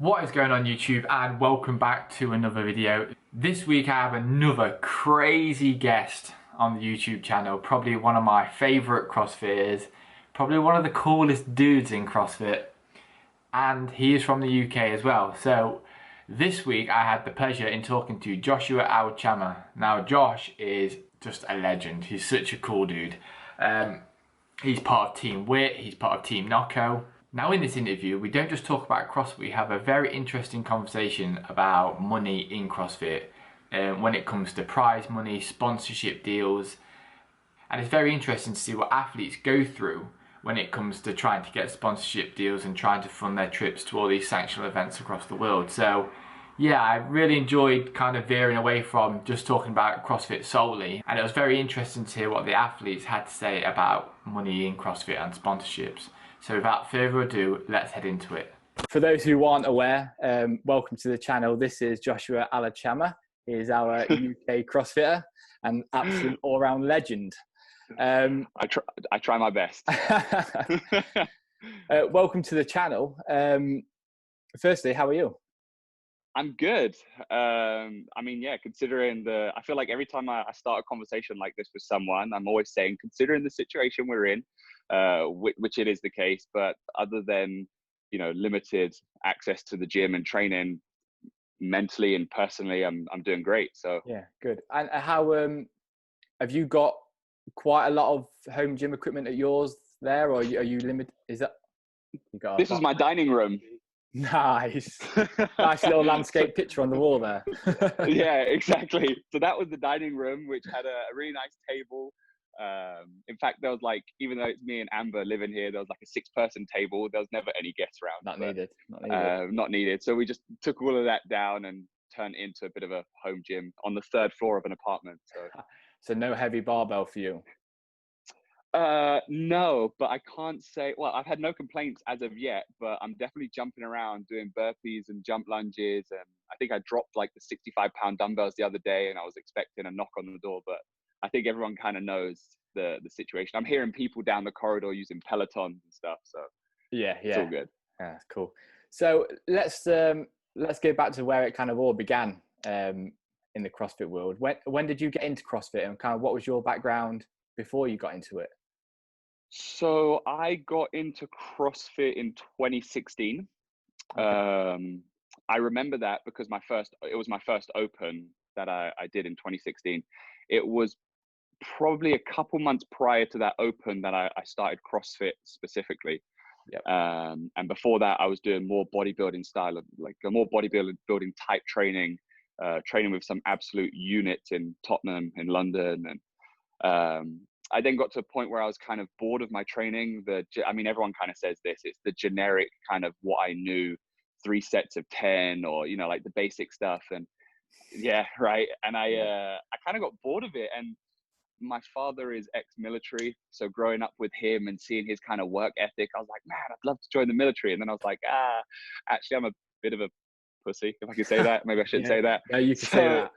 What is going on YouTube, and welcome back to another video. This week I have another crazy guest on the YouTube channel, probably one of my favourite CrossFitters, probably one of the coolest dudes in CrossFit, and he is from the UK as well. So this week I had the pleasure in talking to Joshua Al-chamaa. Now Josh is just a legend, he's such a cool dude. He's part of Team WIT, he's part of Team Knocko. Now in this interview, we don't just talk about CrossFit, we have a very interesting conversation about money in CrossFit when it comes to prize money, sponsorship deals. And it's very interesting to see what athletes go through when it comes to trying to get sponsorship deals and trying to fund their trips to all these sanctional events across the world. So yeah, I really enjoyed kind of veering away from just talking about CrossFit solely. And it was very interesting to hear what the athletes had to say about money in CrossFit and sponsorships. So without further ado, let's head into it. For those who aren't aware, welcome to the channel. This is Joshua Al-chamaa. He is our UK CrossFitter and absolute all-round legend. I try my best. Welcome to the channel. Firstly, how are you? I'm good. I mean, yeah, considering I feel like every time I start a conversation like this with someone, I'm always saying, considering the situation we're in, which it is the case, but other than, limited access to the gym and training, mentally and personally, I'm doing great. So yeah, good. And how have you got quite a lot of home gym equipment at yours there, or are you limited? Is that you got? This is my dining room. Nice. Nice little landscape picture on the wall there. Yeah, exactly. So that was the dining room, which had a really nice table. In fact, there was like, even though it's me and Amber living here, there was like a 6-person table. There was never any guests around. Not needed. So we just took all of that down and turned it into a bit of a home gym on the 3rd floor of an apartment. So no heavy barbell for you? No, but I can't say, well, I've had no complaints as of yet, but I'm definitely jumping around doing burpees and jump lunges. And I think I dropped like the 65-pound dumbbells the other day and I was expecting a knock on the door, but I think everyone kind of knows the situation. I'm hearing people down the corridor using Pelotons and stuff. So yeah, it's all good. Yeah, cool. So let's get back to where it kind of all began in the CrossFit world. When did you get into CrossFit, and kind of what was your background before you got into it? So I got into CrossFit in 2016. Okay. I remember that because it was my first open that I did in 2016. It was probably a couple months prior to that open that I started CrossFit specifically. Yep. And before that, I was doing more bodybuilding style of like a more bodybuilding type training, training with some absolute units in Tottenham, in London. And I then got to a point where I was kind of bored of my training. I mean, everyone kind of says this, it's the generic kind of what I knew, 3 sets of 10 or, like the basic stuff. And yeah, right. And I kind of got bored of it. And my father is ex-military. So growing up with him and seeing his kind of work ethic, I was like, man, I'd love to join the military. And then I was like, actually, I'm a bit of a pussy, if I could say that. Maybe I shouldn't say that. No, you can say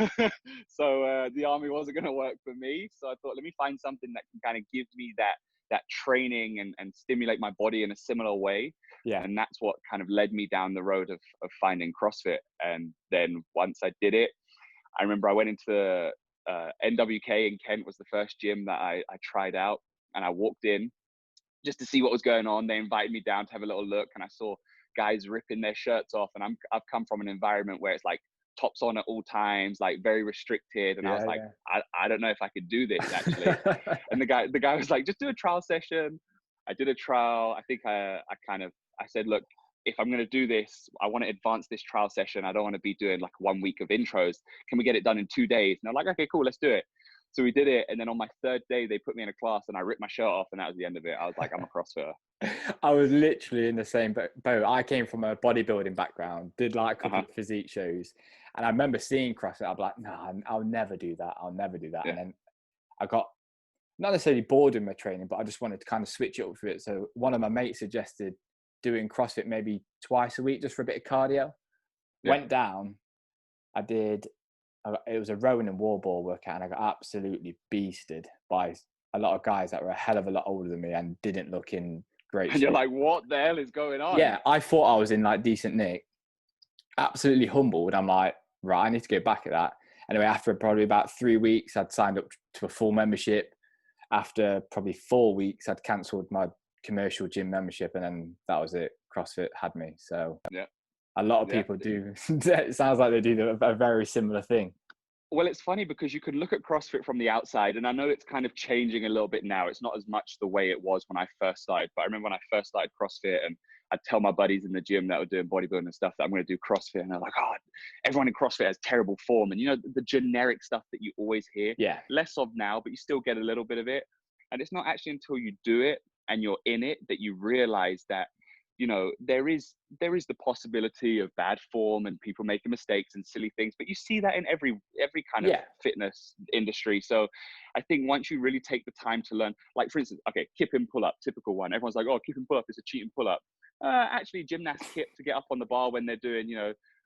that. So the army wasn't going to work for me. So I thought, let me find something that can kind of give me that training and stimulate my body in a similar way. Yeah. And that's what kind of led me down the road of finding CrossFit. And then once I did it, I remember I went into NWK in Kent was the first gym that I tried out, and I walked in just to see what was going on. They invited me down to have a little look, and I saw guys ripping their shirts off, and I've come from an environment where it's like tops on at all times, like very restricted, and I was like, I don't know if I could do this actually. And the guy was like, just do a trial session. I did a trial. I think I said, look, if I'm going to do this, I want to advance this trial session. I don't want to be doing like 1 week of intros. Can we get it done in 2 days? And I'm like, okay, cool, let's do it. So we did it. And then on my 3rd day, they put me in a class and I ripped my shirt off, and that was the end of it. I was like, I'm a CrossFitter. I was literally in the same boat. I came from a bodybuilding background, did like a couple of physique shows. And I remember seeing CrossFit. I'm like, no, I'll never do that. I'll never do that. Yeah. And then I got not necessarily bored in my training, but I just wanted to kind of switch it up for it. So one of my mates suggested doing CrossFit maybe twice a week just for a bit of cardio. Yeah. Went down. It was a rowing and wall ball workout, and I got absolutely beasted by a lot of guys that were a hell of a lot older than me and didn't look in great shape. And you're like, what the hell is going on? Yeah, I thought I was in like decent nick. absolutely humbled. I'm like, right, I need to go back at that. Anyway, after probably about 3 weeks, I'd signed up to a full membership. After probably 4 weeks, I'd cancelled my commercial gym membership, and then that was it. CrossFit had me. So Yeah. a lot of Yeah. people do. It sounds like they do a very similar thing. Well, it's funny because you can look at CrossFit from the outside, and I know it's kind of changing a little bit now. It's not as much the way it was when I first started, but I remember when I first started CrossFit, and I'd tell my buddies in the gym that were doing bodybuilding and stuff that I'm going to do CrossFit, and they're like, "Oh, everyone in CrossFit has terrible form," and the generic stuff that you always hear. Yeah. Less of now, but you still get a little bit of it. And it's not actually until you do it and you're in it that you realize that there is the possibility of bad form and people making mistakes and silly things, but you see that in every kind of fitness industry. So I think once you really take the time to learn, like for instance, okay, kip and pull up, typical one. Everyone's like, oh, kip and pull up is a cheating pull up. Actually, gymnasts kip to get up on the bar when they're doing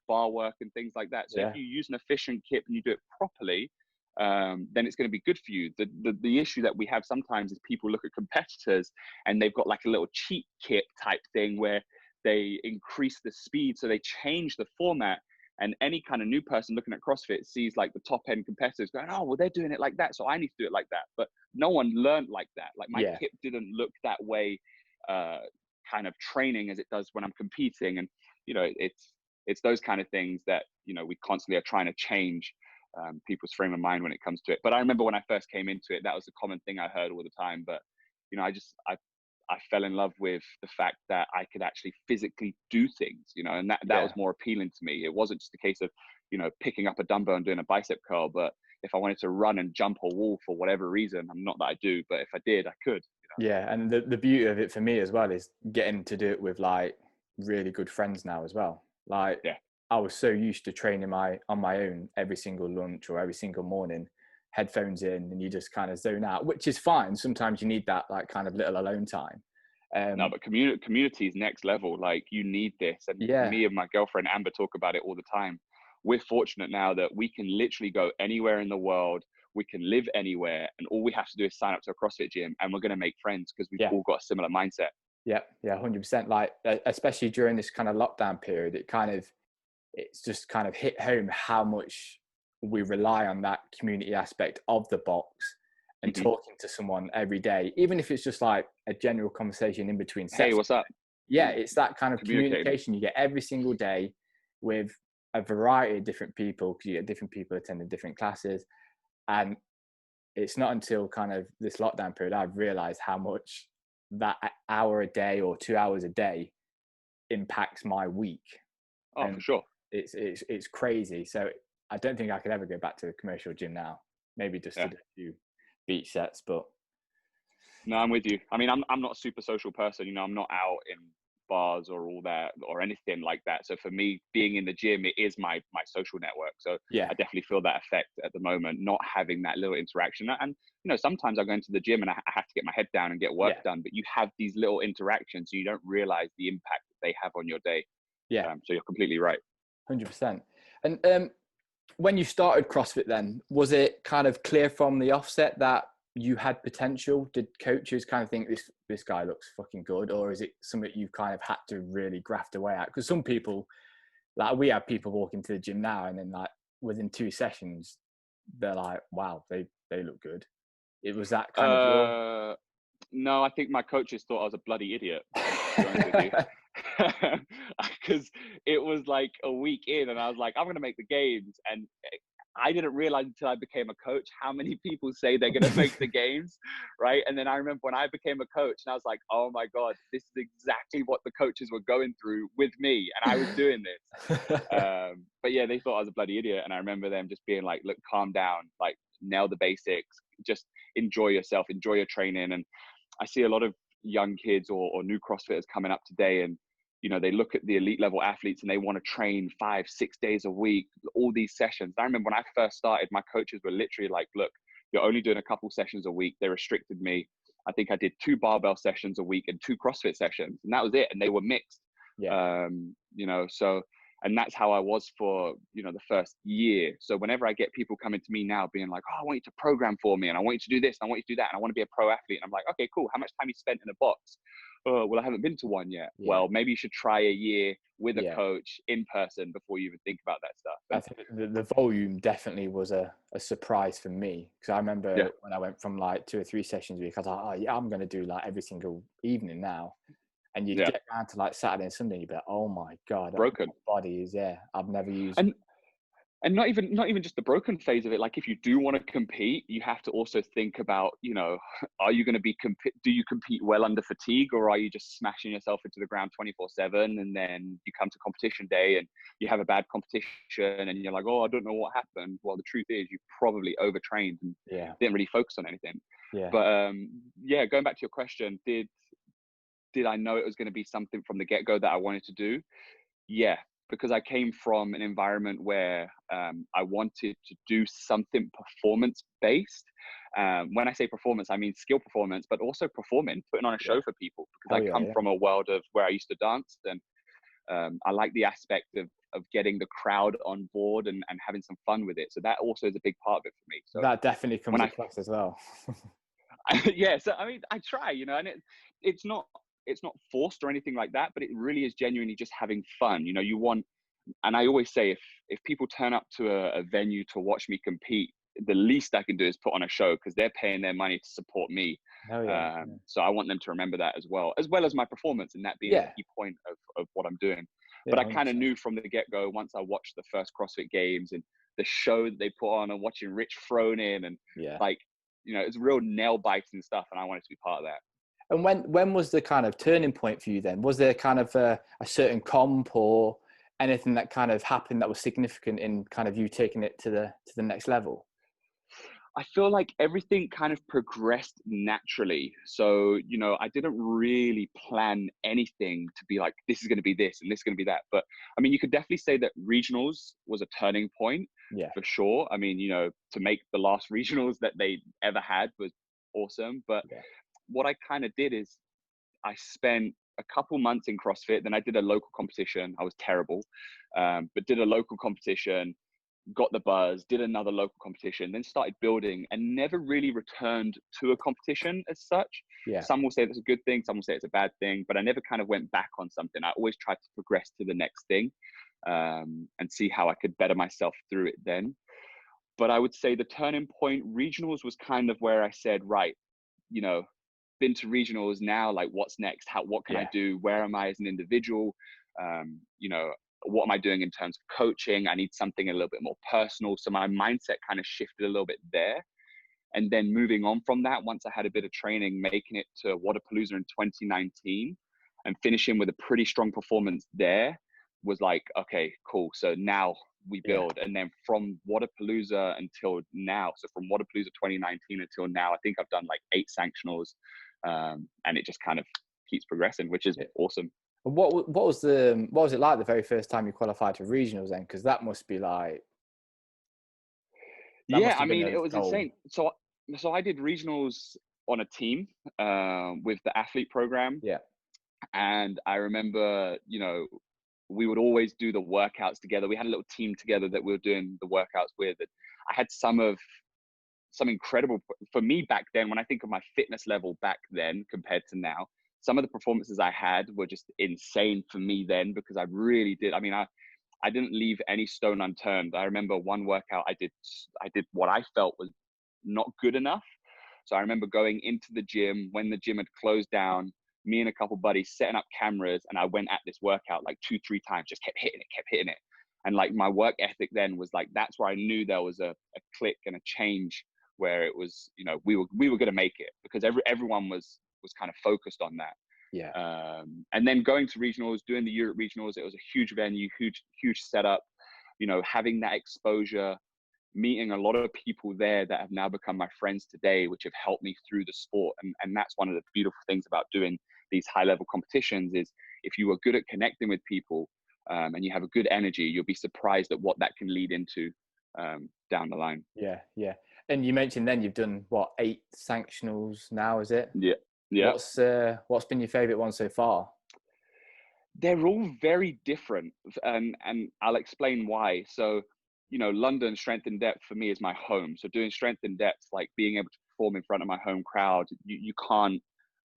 bar work and things like that. So if you use an efficient kip and you do it properly, then it's going to be good for you. The issue that we have sometimes is people look at competitors and they've got like a little cheat kit type thing where they increase the speed, so they change the format. And any kind of new person looking at CrossFit sees like the top end competitors going, oh, well, they're doing it like that, so I need to do it like that. But no one learned like that. Like my kip didn't look that way, kind of training as it does when I'm competing. And it's those kind of things that we constantly are trying to change people's frame of mind when it comes to it. But I remember when I first came into it, that was a common thing I heard all the time. But I fell in love with the fact that I could actually physically do things, and that was more appealing to me. It wasn't just a case of picking up a dumbbell and doing a bicep curl, but if I wanted to run and jump a wall for whatever reason, not that I do, but if I did, I could. Yeah, and the beauty of it for me as well is getting to do it with like really good friends now as well. Like I was so used to training on my own every single lunch or every single morning, headphones in, and you just kind of zone out, which is fine. Sometimes you need that like kind of little alone time. No, but community is next level. Like you need this. And me and my girlfriend Amber talk about it all the time. We're fortunate now that we can literally go anywhere in the world. We can live anywhere, and all we have to do is sign up to a CrossFit gym, and we're going to make friends because we've all got a similar mindset. Yeah, 100%. Like especially during this kind of lockdown period, it's just kind of hit home how much we rely on that community aspect of the box and talking to someone every day, even if it's just like a general conversation in between sets. Hey, what's up? Yeah, it's that kind of communication you get every single day with a variety of different people, because you get different people attending different classes. And it's not until kind of this lockdown period I've realized how much that hour a day or 2 hours a day impacts my week. Oh, for sure. It's crazy. So I don't think I could ever go back to the commercial gym now. Maybe just to do a few beach sets, but no, I'm with you. I mean, I'm not a super social person. I'm not out in bars or all that or anything like that. So for me, being in the gym, it is my social network. So I definitely feel that effect at the moment, not having that little interaction. And sometimes I go into the gym and I have to get my head down and get work done, but you have these little interactions, so you don't realize the impact that they have on your day. So you're completely right. 100%. And when you started CrossFit then, was it kind of clear from the offset that you had potential? Did coaches kind of think this guy looks fucking good, or is it something you kind of had to really graft away at? Because some people, like we have people walk into the gym now and then like within 2 sessions they're like, wow, they look good. It was that kind of no, I think my coaches thought I was a bloody idiot, to be honest with you. Because it was like a week in and I was like, I'm going to make the games. And I didn't realize until I became a coach how many people say they're going to make the games, right? And then I remember when I became a coach and I was like, oh my God, this is exactly what the coaches were going through with me. And I was doing this. But yeah, they thought I was a bloody idiot. And I remember them just being like, look, calm down, like nail the basics, just enjoy yourself, enjoy your training. And I see a lot of young kids or new CrossFitters coming up today, and they look at the elite level athletes and they want to train 5-6 days a week, all these sessions. I remember when I first started, my coaches were literally like, look, you're only doing a couple sessions a week. They restricted me. I think I did 2 barbell sessions a week and 2 CrossFit sessions, and that was it. And they were mixed. So, and that's how I was for, the first year. So whenever I get people coming to me now being like, oh, I want you to program for me, and I want you to do this, and I want you to do that, and I want to be a pro athlete. And I'm like, okay, cool. How much time you spent in a box? oh, well, I haven't been to one yet. Yeah. Well, maybe you should try a year with a Yeah. coach in person before you even think about that stuff. I think the volume definitely was a surprise for me, because I remember when I went from like 2 or 3 sessions a week, I was like, oh yeah, I'm going to do like every single evening now. And you get down to like Saturday and Sunday, you'd be like, oh my God, broken. my body is, I've never used. And not even just the broken phase of it. Like if you do want to compete, you have to also think about, are you going to do you compete well under fatigue, or are you just smashing yourself into the ground 24/7, and then you come to competition day and you have a bad competition and you're like, oh, I don't know what happened. Well, the truth is you probably overtrained and didn't really focus on anything. But going back to your question, did I know it was going to be something from the get-go that I wanted to do? Yeah, because I came from an environment where I wanted to do something performance-based. When I say performance, I mean skill performance, but also putting on a show for people, because I come from a world of where I used to dance, and I like the aspect of getting the crowd on board and having some fun with it. So that also is a big part of it for me. So that definitely comes across as well. So I mean, I try, and it's not forced or anything like that, but it really is genuinely just having fun. You want, and I always say, if people turn up to a venue to watch me compete, the least I can do is put on a show, because they're paying their money to support me. So I want them to remember that as well as my performance, and that being a key point of what I'm doing. But I kind of knew from the get-go, once I watched the first CrossFit Games and the show that they put on, and watching Rich Froning, and it's real nail-biting stuff, and I wanted to be part of that. And when was the kind of turning point for you then? Was there kind of a certain comp or anything that kind of happened that was significant in kind of you taking it to the next level? I feel like everything kind of progressed naturally. So, I didn't really plan anything to be like, this is going to be this and this is going to be that. But I mean, you could definitely say that regionals was a turning point for sure. I mean, to make the last regionals that they ever had was awesome. But what I kind of did is I spent a couple months in CrossFit. Then I did a local competition. I was terrible, but did a local competition, got the buzz, did another local competition, then started building, and never really returned to a competition as such. Some will say that's a good thing, some will say it's a bad thing, but I never kind of went back on something. I always tried to progress to the next thing, and see how I could better myself through it then. But I would say the turning point, regionals, was kind of where I said, right, been to regionals, now like what's next? What can I do? Where am I as an individual? What am I doing in terms of coaching? I need something a little bit more personal. So my mindset kind of shifted a little bit there. And then moving on from that, once I had a bit of training, making it to Wadapalooza in 2019 and finishing with a pretty strong performance there, was like, okay, cool. So now we build. And then from Wadapalooza until now, so from Wadapalooza 2019 until now, I think I've done like 8 sanctionals, and it just kind of keeps progressing, which is awesome. What was it like the very first time you qualified for regionals then? Because that must be like, I mean, it was insane. So I did regionals on a team with the athlete program. And I remember, we would always do the workouts together. We had a little team together that we were doing the workouts with. I had some incredible, for me back then, when I think of my fitness level back then compared to now, some of the performances I had were just insane for me then, because I really did. I mean, I didn't leave any stone unturned. I remember one workout I did what I felt was not good enough. So I remember going into the gym when the gym had closed down, me and a couple buddies setting up cameras, and I went at this workout like 2-3 times, just kept hitting it. And like my work ethic then was like, that's where I knew there was a click and a change, where it was, we were going to make it, because everyone was kind of focused on that. And then going to regionals, doing the Europe regionals, it was a huge venue, huge setup, having that exposure, meeting a lot of people there that have now become my friends today, which have helped me through the sport. And that's one of the beautiful things about doing these high level competitions, is if you are good at connecting with people, and you have a good energy, you'll be surprised at what that can lead into down the line. And you mentioned then you've done 8 sanctionals now, is it? What's been your favorite one so far? They're all very different, and I'll explain why. So, London Strength in Depth for me is my home. So doing Strength in Depth, like being able to perform in front of my home crowd, you can't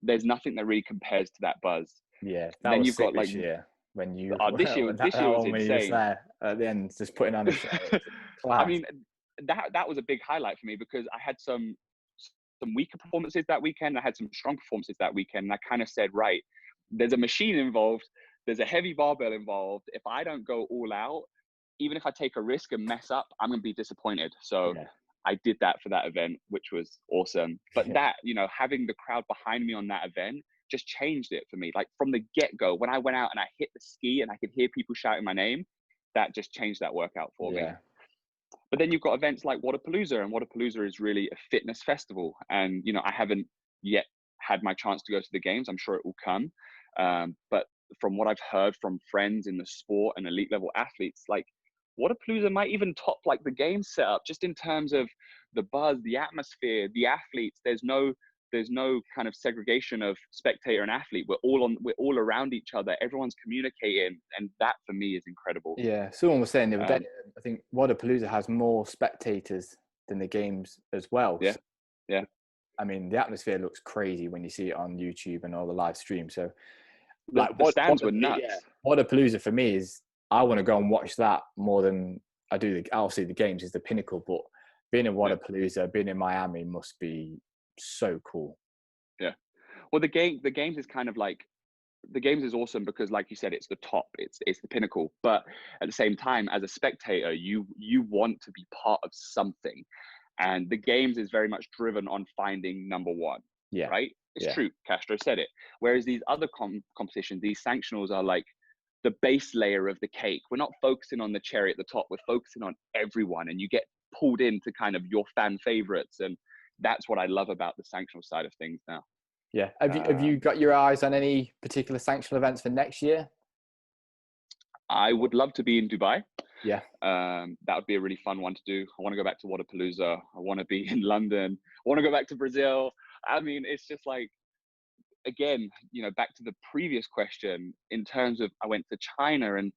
there's nothing that really compares to that buzz. Yeah, that Then was you've sick got like, this year when you this year, when this that year was one when you was insane. there at the end, just putting on a show. I mean, that was a big highlight for me because I had some weaker performances that weekend. I had some strong performances that weekend. And I kind of said, right, there's a machine involved. There's a heavy barbell involved. If I don't go all out, even if I take a risk and mess up, I'm going to be disappointed. So I did that for that event, which was awesome. But that, you know, having the crowd behind me on that event just changed it for me. Like from the get-go, when I went out and I hit the ski and I could hear people shouting my name, that just changed that workout for me. But then you've got events like Wadapalooza, and Wadapalooza is really a fitness festival. And, you know, I haven't yet had my chance to go to the games. I'm sure it will come. But from what I've heard from friends in the sport and elite level athletes, like Wadapalooza might even top like the game setup, just in terms of the buzz, the atmosphere, the athletes. There's no kind of segregation of spectator and athlete. We're all around each other. Everyone's communicating, and that for me is incredible. Yeah, someone was saying the other day, I think Wadapalooza has more spectators than the games as well. Yeah, so, yeah. I mean, the atmosphere looks crazy when you see it on YouTube and all the live streams. So, like the stands were nuts. Yeah, Wadapalooza for me is, I want to go and watch that more than I do. Obviously, the games is the pinnacle, but being in Wadapalooza, being in Miami must be so cool. Yeah. Well, the games is kind of like, the games is awesome because, like you said, it's the top, it's the pinnacle. But at the same time, as a spectator, you want to be part of something, and the games is very much driven on finding number one. Yeah. Right. It's true. Castro said it. Whereas these other competitions, these sanctionals are like the base layer of the cake. We're not focusing on the cherry at the top. We're focusing on everyone, and you get pulled into kind of your fan favorites, and that's what I love about the sanctional side of things now. Yeah. Have you got your eyes on any particular sanctional events for next year? I would love to be in Dubai. Yeah. That would be a really fun one to do. I want to go back to Wadapalooza. I want to be in London. I want to go back to Brazil. I mean, it's just like, again, you know, back to the previous question, in terms of, I went to China and,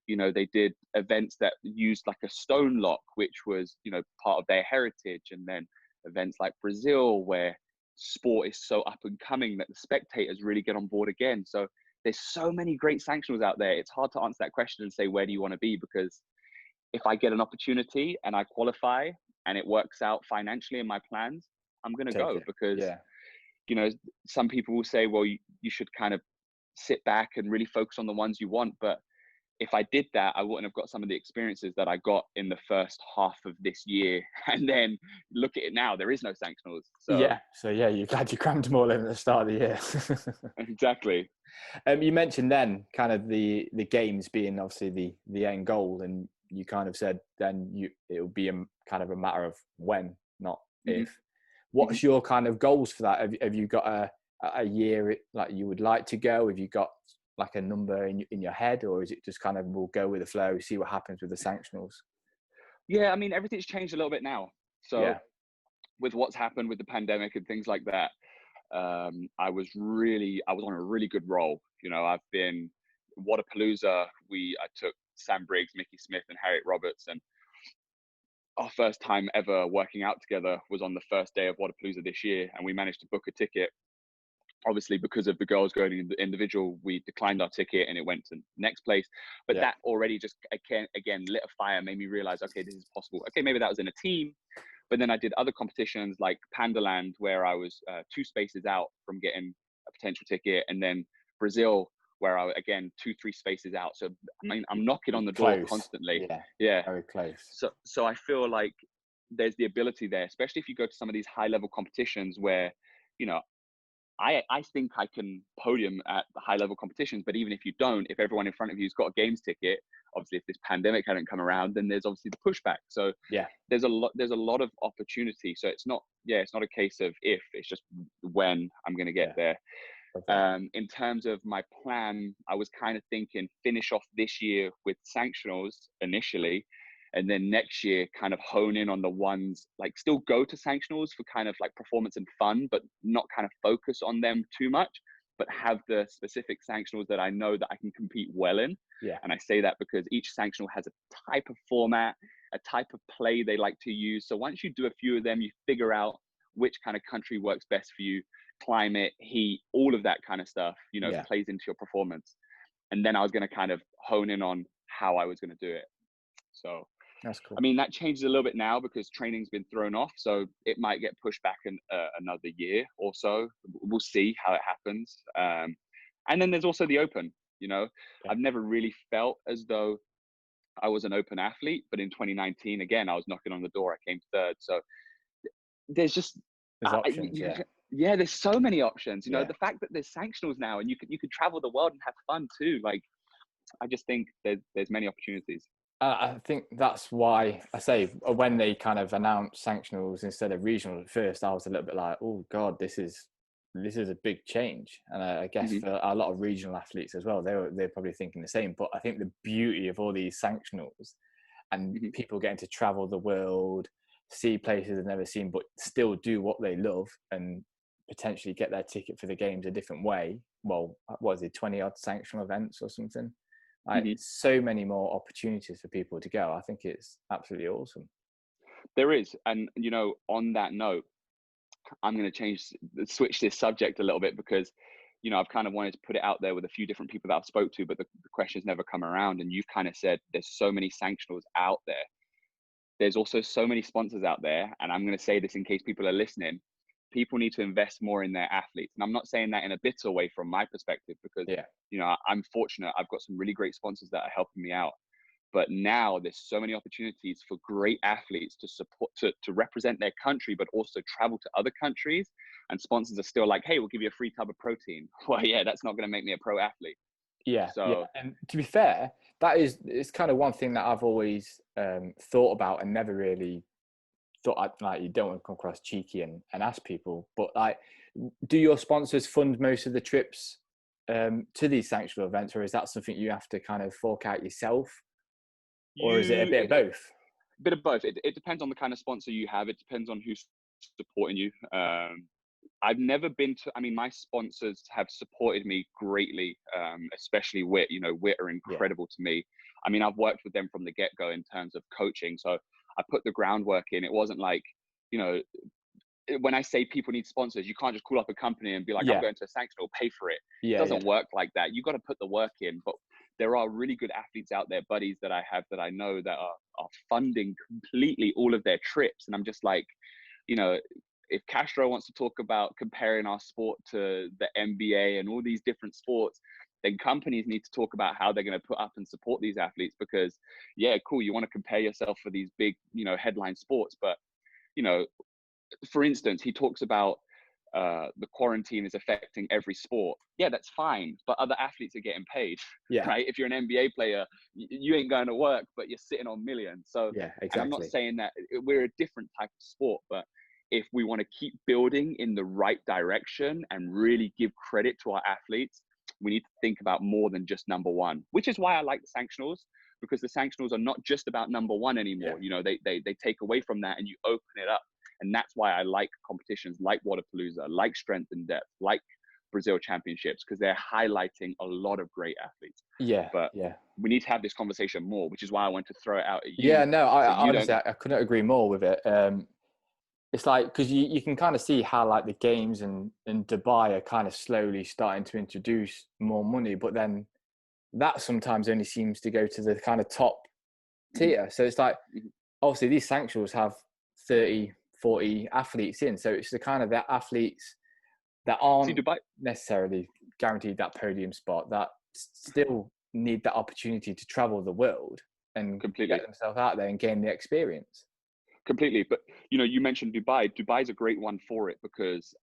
you know, they did events that used like a stone lock, which was, you know, part of their heritage. And then events like Brazil, where sport is so up and coming that the spectators really get on board again. So there's so many great sanctionals out there. It's hard to answer that question and say, where do you want to be? Because if I get an opportunity and I qualify and it works out financially in my plans, I'm going to go. Because, you know, some people will say, well, you should kind of sit back and really focus on the ones you want. But if I did that, I wouldn't have got some of the experiences that I got in the first half of this year. And then look at it now, there is no sanctionals. So you're glad you crammed them all in at the start of the year. Exactly. You mentioned then kind of the games being obviously the end goal, and you kind of said then it'll be kind of a matter of when, not if. What's your kind of goals for that? Have you got a year like you would like to go? Have you got like a number in your head, or is it just kind of, we'll go with the flow, see what happens with the sanctionals? Yeah, I mean, everything's changed a little bit now. So with what's happened with the pandemic and things like that, I was on a really good roll. You know, I've been Wadapalooza. I took Sam Briggs, Mickey Smith, and Harriet Roberts, and our first time ever working out together was on the first day of Wadapalooza this year, and we managed to book a ticket. Obviously, because of the girls going in the individual, we declined our ticket and it went to next place. But that already just again lit a fire, made me realize, okay, this is possible. Okay, maybe that was in a team. But then I did other competitions like Pandaland, where I was 2 spaces out from getting a potential ticket, and then Brazil, where I again 2-3 spaces out. So I mean, I'm knocking on the door constantly. Yeah, very close. So I feel like there's the ability there, especially if you go to some of these high level competitions where, you know, I think I can podium at the high level competitions, but even if you don't, if everyone in front of you's got a games ticket, obviously if this pandemic hadn't come around, then there's obviously the pushback. So there's a lot of opportunity. So it's not a case of if, it's just when I'm going to get there. In terms of my plan, I was kind of thinking finish off this year with sanctionals initially, and then next year kind of hone in on the ones, like still go to sanctionals for kind of like performance and fun, but not kind of focus on them too much, but have the specific sanctionals that I know that I can compete well in. And I say that because each sanctional has a type of format, a type of play they like to use. So once you do a few of them, you figure out which kind of country works best for you, climate, heat, all of that kind of stuff, Yeah. plays into your performance. And then I was going to kind of hone in on how I was going to do it. So, That's cool. I mean, that changes a little bit now because training's been thrown off. So it might get pushed back another year or so. We'll see how it happens. And then there's also the open, Yeah. I've never really felt as though I was an open athlete, but in 2019, again, I was knocking on the door. I came third. So there's just, There's options. yeah, there's so many options. Yeah. The fact that there's sanctionals now and you could travel the world and have fun too. Like, I just think there's many opportunities. I think that's why I say when they kind of announced sanctionals instead of regional at first, I was a little bit like, oh God, this is a big change. And I guess for a lot of regional athletes as well, they're probably thinking the same. But I think the beauty of all these sanctionals and people getting to travel the world, see places they've never seen, but still do what they love and potentially get their ticket for the games a different way. Well, what is it, 20 odd sanctional events or something? So many more opportunities for people to go. I think it's absolutely awesome. There is. And, on that note, I'm going to switch this subject a little bit because, I've kind of wanted to put it out there with a few different people that I've spoke to, but the questions never come around. And you've kind of said there's so many sanctionals out there. There's also so many sponsors out there. And I'm going to say this in case people are listening. People need to invest more in their athletes. And I'm not saying that in a bitter way from my perspective, because, I'm fortunate. I've got some really great sponsors that are helping me out. But now there's so many opportunities for great athletes to support, to represent their country, but also travel to other countries. And sponsors are still like, hey, we'll give you a free tub of protein. Well, yeah, that's not going to make me a pro athlete. Yeah. And to be fair, it's kind of one thing that I've always thought about and never really thought you don't want to come across cheeky and ask people, but like, do your sponsors fund most of the trips to these sanctional events, or is that something you have to kind of fork out yourself, or is it a bit of both? A bit of both. It depends on the kind of sponsor you have. It depends on who's supporting you. I've never been to, my sponsors have supported me greatly, especially WIT. WIT are incredible to me. I've worked with them from the get-go in terms of coaching. So I put the groundwork in. It wasn't like, when I say people need sponsors, you can't just call up a company and be like, I'm going to a sanctional, pay for it. It doesn't work like that. You got to put the work in. But there are really good athletes out there, buddies that I have that I know that are funding completely all of their trips. And I'm just like, if Castro wants to talk about comparing our sport to the NBA and all these different sports, then companies need to talk about how they're going to put up and support these athletes, because cool, you want to compare yourself for these big, headline sports. But, for instance, he talks about the quarantine is affecting every sport. Yeah, that's fine. But other athletes are getting paid, right? If you're an NBA player, you ain't going to work, but you're sitting on millions. So exactly. And I'm not saying that we're a different type of sport, but if we want to keep building in the right direction and really give credit to our athletes, we need to think about more than just number one, which is why I like the sanctionals, because the sanctionals are not just about number one anymore. They take away from that and you open it up. And that's why I like competitions like Wadapalooza, like Strength and Depth, like Brazil Championships, because they're highlighting a lot of great athletes. But we need to have this conversation more, which is why I want to throw it out at you. Honestly, I couldn't agree more with it. It's like, because you can kind of see how like the games in Dubai are kind of slowly starting to introduce more money, but then that sometimes only seems to go to the kind of top tier. So it's like, obviously these sanctionals have 30, 40 athletes in. So it's the kind of the athletes that aren't necessarily guaranteed that podium spot, that still need that opportunity to travel the world and get themselves out there and gain the experience. Completely. But, you mentioned Dubai. Dubai is a great one for it because,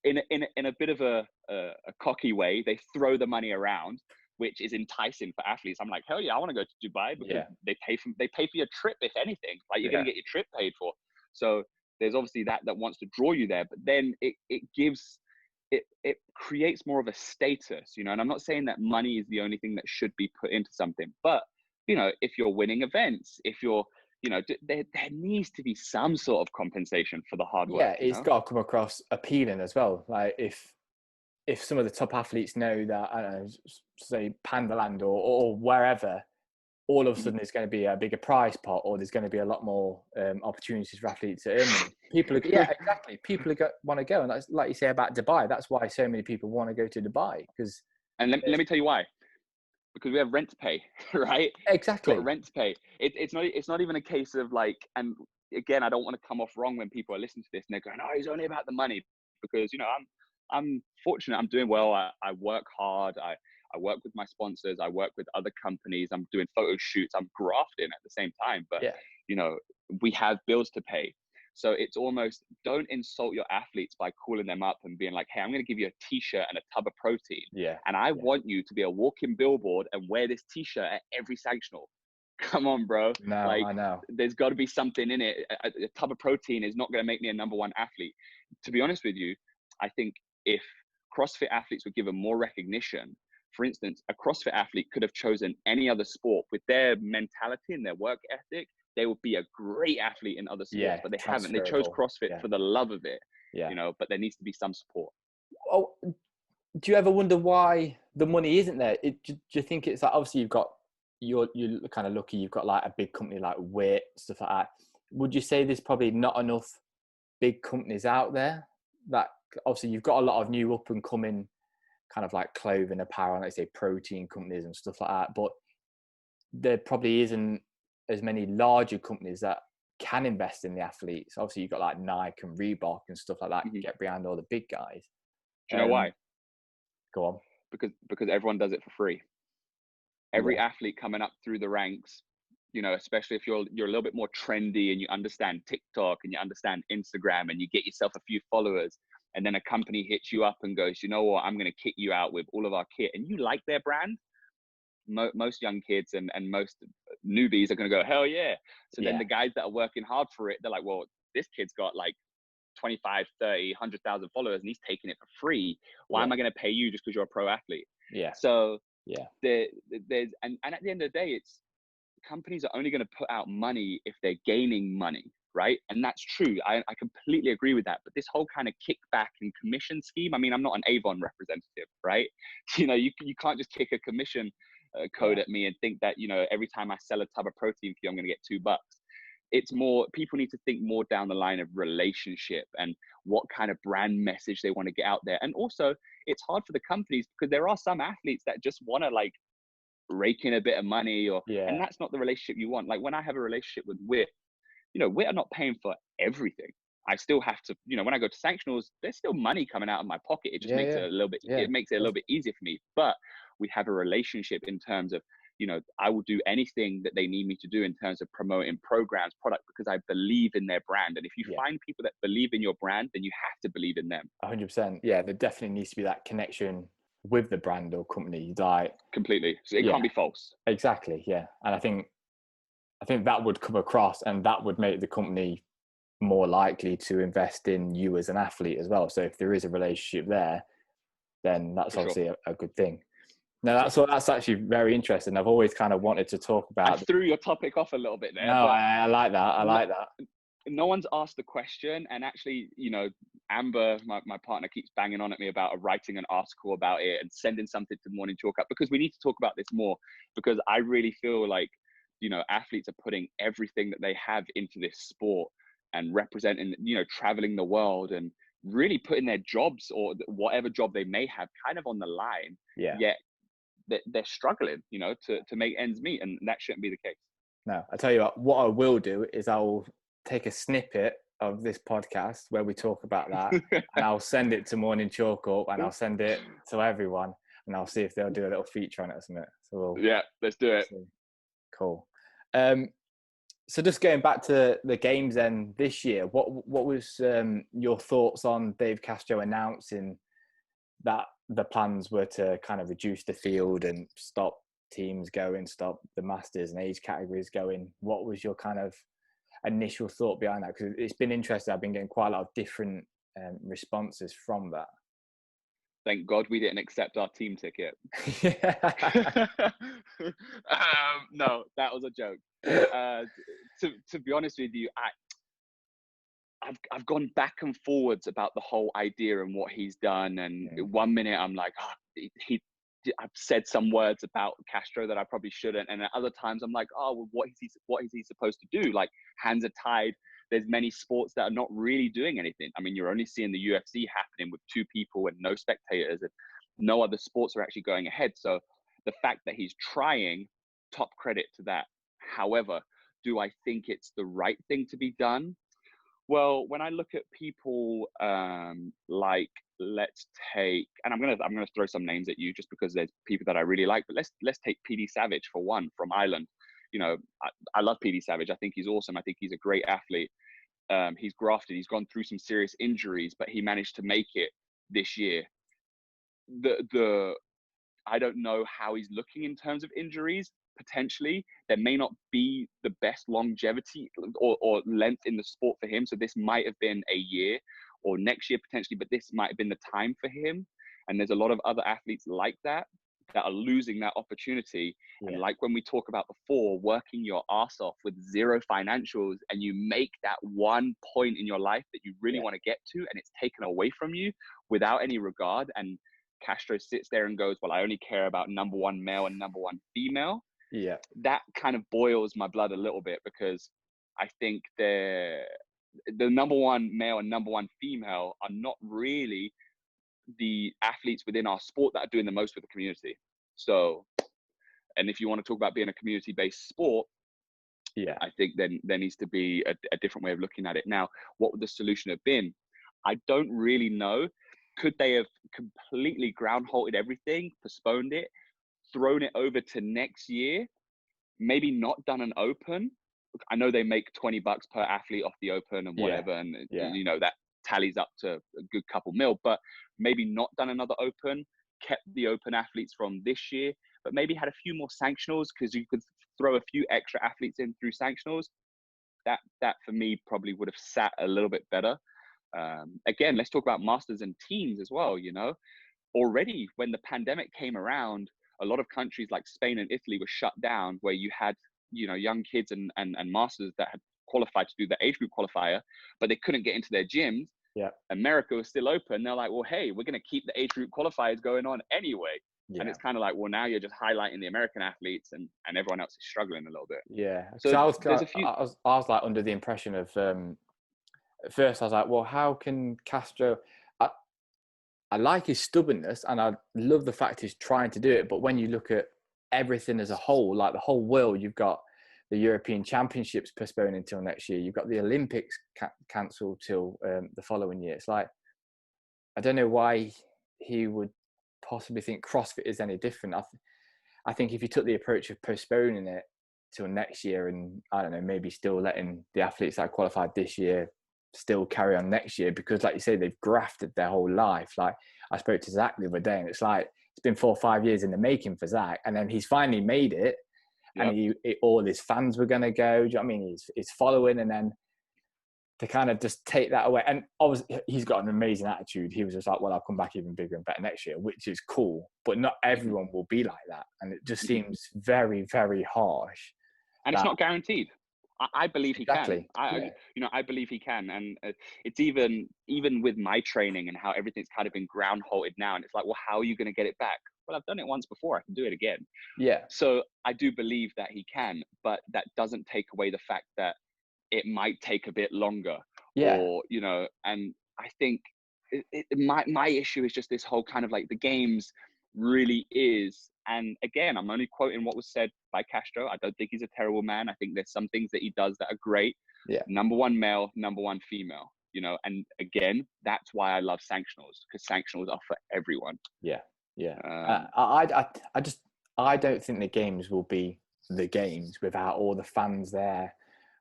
in a bit of a cocky way, they throw the money around, which is enticing for athletes. I'm like, hell yeah, I want to go to Dubai because they pay for your trip, if anything. Like, you're going to get your trip paid for. So there's obviously that wants to draw you there. But then it creates more of a status, and I'm not saying that money is the only thing that should be put into something. But, if you're winning events, if you're, there needs to be some sort of compensation for the hard work. It's got to come across appealing as well. Like if some of the top athletes know that, I don't know, say Pandaland or wherever, all of a sudden there's going to be a bigger prize pot, or there's going to be a lot more opportunities for athletes to earn money. People are, yeah, exactly. People want to go, and that's like you say about Dubai. That's why so many people want to go to Dubai, because. And let me tell you why. Because we have rent to pay, right? Exactly. Got rent to pay. It's not even a case of like, and again, I don't want to come off wrong when people are listening to this and they're going, "Oh, it's only about the money," because I'm fortunate. I'm doing well. I work hard. I work with my sponsors. I work with other companies. I'm doing photo shoots. I'm grafting at the same time. But we have bills to pay. So it's almost, don't insult your athletes by calling them up and being like, "Hey, I'm going to give you a t-shirt and a tub of protein. And I want you to be a walking billboard and wear this t-shirt at every sanctional." Come on, bro. No, I know. There's got to be something in it. A tub of protein is not going to make me a #1 athlete. To be honest with you, I think if CrossFit athletes were given more recognition, for instance, a CrossFit athlete could have chosen any other sport with their mentality and their work ethic. They would be a great athlete in other sports, but they haven't. They chose CrossFit for the love of it, but there needs to be some support. Oh, do you ever wonder why the money isn't there? Do you think it's like, obviously you're kind of lucky, you've got like a big company like WIT, stuff like that. Would you say there's probably not enough big companies out there that, obviously you've got a lot of new up and coming kind of like clothing, apparel, let's say protein companies and stuff like that, but there probably isn't as many larger companies that can invest in the athletes. Obviously you've got like Nike and Reebok and stuff like that, get behind all the big guys. Do you know why? Go on. Because everyone does it for free. Every athlete coming up through the ranks, especially if you're a little bit more trendy and you understand TikTok and you understand Instagram and you get yourself a few followers, and then a company hits you up and goes, "You know what, I'm going to kit you out with all of our kit," and you like their brand, most young kids and most newbies are going to go, "Hell yeah." So then the guys that are working hard for it, they're like, "Well, this kid's got like 25, 30, 100,000 followers and he's taking it for free. Why am I going to pay you just because you're a pro athlete?" So there's and at the end of the day, it's companies are only going to put out money if they're gaining money, right? And that's true. I completely agree with that. But this whole kind of kickback and commission scheme, I mean, I'm not an Avon representative, right? You can't just kick a commission code at me and think that, every time I sell a tub of protein for you, I'm going to get $2. It's more, people need to think more down the line of relationship and what kind of brand message they want to get out there. And also, it's hard for the companies because there are some athletes that just want to like rake in a bit of money, and that's not the relationship you want. Like when I have a relationship with WIT, WIT are not paying for everything. I still have to, when I go to sanctionals, there's still money coming out of my pocket. It just makes it a little bit, it makes it a little bit easier for me. But we have a relationship in terms of, I will do anything that they need me to do in terms of promoting programs, product, because I believe in their brand. And if you find people that believe in your brand, then you have to believe in them. 100%. Yeah, there definitely needs to be that connection with the brand or company. Like completely. So it can't be false. Exactly. Yeah. And I think that would come across, and that would make the company more likely to invest in you as an athlete as well. So if there is a relationship there, then that's obviously a good thing. No, that's actually very interesting. I've always kind of wanted to talk about. I threw your topic off a little bit there. No, I like that. I like that. No one's asked the question, and actually, Amber, my partner, keeps banging on at me about writing an article about it and sending something to Morning Chalk Up, because we need to talk about this more, because I really feel like, athletes are putting everything that they have into this sport and representing, traveling the world and really putting their jobs or whatever job they may have kind of on the line. Yet they're struggling, to make ends meet, and that shouldn't be the case. No, I tell you what I will do is I'll take a snippet of this podcast where we talk about that and I'll send it to Morning Chalk Up and I'll send it to everyone and I'll see if they'll do a little feature on it or something. So let's do it. Cool. So just going back to the games then this year, what was your thoughts on Dave Castro announcing that the plans were to kind of reduce the field and stop teams going, stop the masters and age categories going? What was your kind of initial thought behind that? Because it's been interesting. I've been getting quite a lot of different responses from that. Thank God we didn't accept our team ticket. No, that was a joke. To be honest with you, I've gone back and forwards about the whole idea and what he's done. And 1 minute I'm like, I've said some words about Castro that I probably shouldn't, and at other times I'm like, oh, well, what is he supposed to do? Like, hands are tied. There's many sports that are not really doing anything. I mean, you're only seeing the UFC happening with 2 people and no spectators, and no other sports are actually going ahead. So the fact that he's trying, top credit to that. However, do I think it's the right thing to be done? Well, when I look at people like, let's take, and I'm gonna throw some names at you just because there's people that I really like, but let's take PD Savage for one, from Ireland. You know, I love PD Savage. I think he's awesome. I think he's a great athlete. He's grafted. He's gone through some serious injuries, but he managed to make it this year. I don't know how he's looking in terms of injuries. Potentially, there may not be the best longevity or length in the sport for him. So this might have been a year or next year potentially, but this might have been the time for him. And there's a lot of other athletes like that are losing that opportunity. Yeah. And like when we talk about before, working your ass off with zero financials, and you make that one point in your life that you really want to get to, and it's taken away from you without any regard. And Castro sits there and goes, well, I only care about number 1 male and number 1 female. Yeah. That kind of boils my blood a little bit, because I think the number 1 male and number 1 female are not really the athletes within our sport that are doing the most for the community. So, and if you want to talk about being a community-based sport, yeah, I think then there needs to be a different way of looking at it. Now, what would the solution have been? I don't really know. Could they have completely ground-halted everything, postponed it, thrown it over to next year, maybe not done an open? I know they make $20 per athlete off the open and whatever, and you know that tallies up to a good couple mil, but maybe not done another open, kept the open athletes from this year, but maybe had a few more sanctionals, because you could throw a few extra athletes in through sanctionals. That for me probably would have sat a little bit better. Again, let's talk about masters and teams as well. You know, already when the pandemic came around, a lot of countries like Spain and Italy were shut down, where you had, you know, young kids and masters that had qualified to do the age group qualifier, but they couldn't get into their gyms. Yeah. America was still open. They're like, well, hey, we're going to keep the age group qualifiers going on anyway. Yeah. And it's kind of like, well, now you're just highlighting the American athletes, and everyone else is struggling a little bit. Yeah. So I was I was like under the impression of, at first I was like, well, how can Castro, I like his stubbornness, and I love the fact he's trying to do it. But when you look at everything as a whole, like the whole world, you've got the European Championships postponed until next year. You've got the Olympics cancelled till the following year. It's like, I don't know why he would possibly think CrossFit is any different. I think if you took the approach of postponing it till next year, and I don't know, maybe still letting the athletes that qualified this year still carry on next year, because like you say, they've grafted their whole life. Like I spoke to Zach the other day, and it's like, it's been 4 or 5 years in the making for Zach, and then he's finally made it. Yep. And all his fans were going to go. Do you know what I mean? He's following, and then to kind of just take that away. And obviously, he's got an amazing attitude. He was just like, well, I'll come back even bigger and better next year, which is cool. But not everyone will be like that. And it just seems very, very harsh. And it's not guaranteed. I believe he can. Yeah. I believe he can. And it's even with my training and how everything's kind of been ground halted now. And it's like, well, how are you going to get it back? Well, I've done it once before. I can do it again. Yeah. So I do believe that he can, but that doesn't take away the fact that it might take a bit longer. Yeah. Or, you know, and I think my issue is just this whole kind of like, the games really is. And again, I'm only quoting what was said by Castro. I don't think he's a terrible man. I think there's some things that he does that are great. Yeah. Number 1 male, number 1 female, you know, and again, that's why I love sanctionals, because sanctionals are for everyone. Yeah. Yeah. I don't think the games will be the games without all the fans there,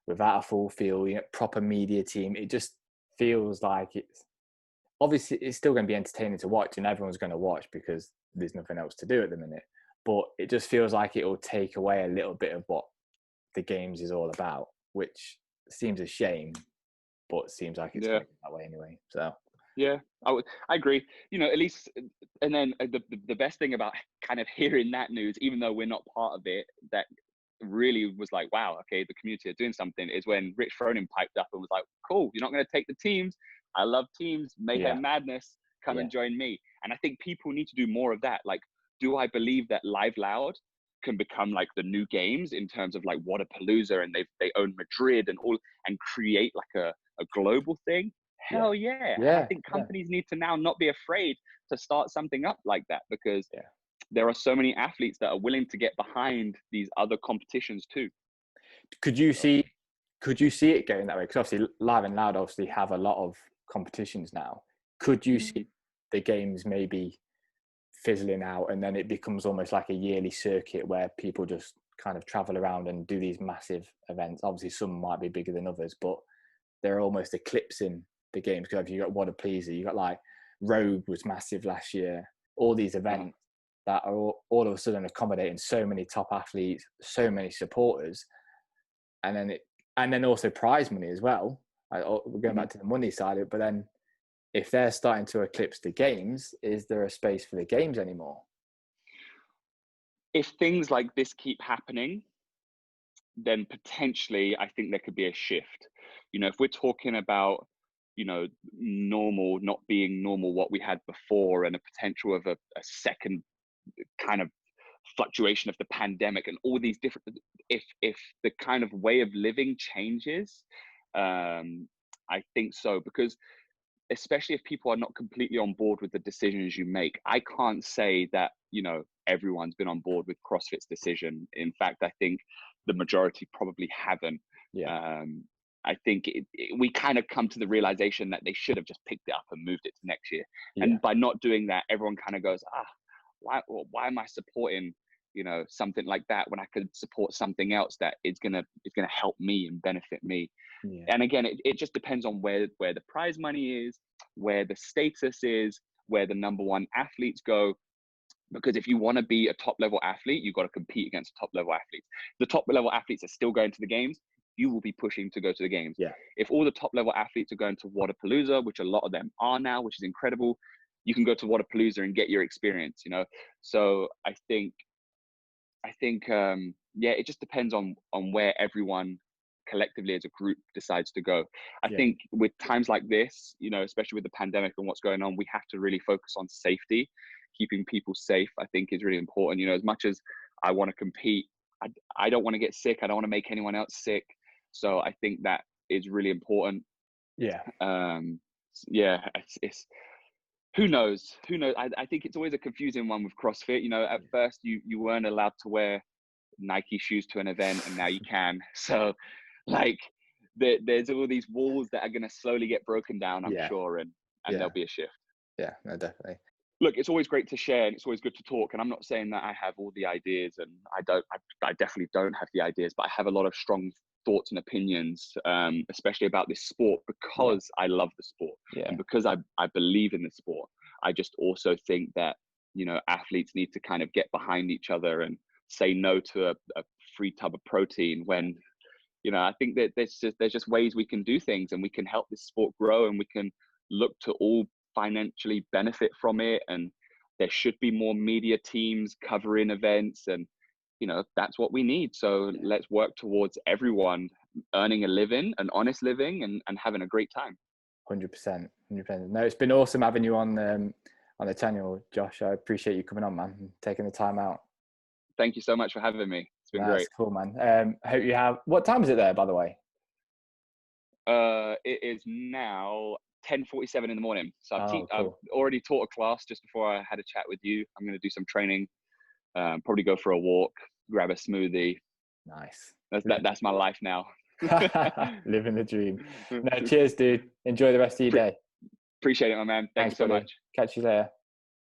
without a full field, you know, proper media team. It just feels like it's still going to be entertaining to watch, and everyone's going to watch because there's nothing else to do at the minute. But it just feels like it will take away a little bit of what the games is all about, which seems a shame, but seems like it's that way anyway. So. Yeah, I agree. You know, at least, and then the best thing about kind of hearing that news, even though we're not part of it, that really was like, wow, okay, the community are doing something, is when Rich Froning piped up and was like, cool, you're not going to take the teams. I love teams, Mayhem Madness, come and join me. And I think people need to do more of that. Like, do I believe that Live Loud can become like the new games in terms of like Wadapalooza, and they own Madrid and all, and create like a global thing? Hell yeah. And I think companies need to now not be afraid to start something up like that, because there are so many athletes that are willing to get behind these other competitions too. Could you see it going that way? Because obviously Live and Loud obviously have a lot of competitions now. Could you see the games maybe fizzling out, and then it becomes almost like a yearly circuit where people just kind of travel around and do these massive events? Obviously some might be bigger than others, but they're almost eclipsing the games. Because you got Wadapalooza, you got like Rogue was massive last year, all these events that are all of a sudden accommodating so many top athletes, so many supporters, and then also prize money as well. We're going back to the money side of it, but then if they're starting to eclipse the games, is there a space for the games anymore? If things like this keep happening, then potentially I think there could be a shift. You know, if we're talking about, you know, normal not being normal, what we had before, and a potential of a second kind of fluctuation of the pandemic and all these different, if the kind of way of living changes, I think so. Because especially if people are not completely on board with the decisions you make, I can't say that, you know, everyone's been on board with CrossFit's decision. In fact, I think the majority probably haven't. I think we kind of come to the realization that they should have just picked it up and moved it to next year. And by not doing that, everyone kind of goes, why am I supporting, you know, something like that when I could support something else that is gonna help me and benefit me? And again, it just depends on where the prize money is, where the status is, where the number one athletes go. Because if you want to be a top level athlete, you've got to compete against top level athletes. The top level athletes are still going to the games. You will be pushing to go to the games. If all the top level athletes are going to Wadapalooza, which a lot of them are now, which is incredible, you can go to Wadapalooza and get your experience, you know? So I think, it just depends on where everyone collectively as a group decides to go. I think with times like this, you know, especially with the pandemic and what's going on, we have to really focus on safety. Keeping people safe, I think, is really important. You know, as much as I want to compete, I don't want to get sick. I don't want to make anyone else sick. So I think that is really important. It's who knows? I think it's always a confusing one with CrossFit. You know, at first you weren't allowed to wear Nike shoes to an event, and now you can. So like there's all these walls that are going to slowly get broken down, I'm sure, and there'll be a shift. Yeah, no, definitely. Look, it's always great to share, and it's always good to talk. And I'm not saying that I have all the ideas, and I definitely don't have the ideas, but I have a lot of strong thoughts and opinions, especially about this sport, because I love the sport and because I believe in the sport. I just also think that, you know, athletes need to kind of get behind each other and say no to a free tub of protein when, you know, I think that there's just ways we can do things, and we can help this sport grow, and we can look to all financially benefit from it. And there should be more media teams covering events, and, you know, that's what we need. So let's work towards everyone earning a living, an honest living, and having a great time. 100%. No, it's been awesome having you on the channel, Josh. I appreciate you coming on, man, and taking the time out. Thank you so much for having me. It's been great. That's cool, man. Hope you have. What time is it there, by the way? It is now 10:47 in the morning. So cool. I've already taught a class just before I had a chat with you. I'm going to do some training, probably go for a walk, grab a smoothie. Nice. That's my life now. Living the dream. No, cheers, dude. Enjoy the rest of your day. Appreciate it, my man. Thanks so much. Catch you later.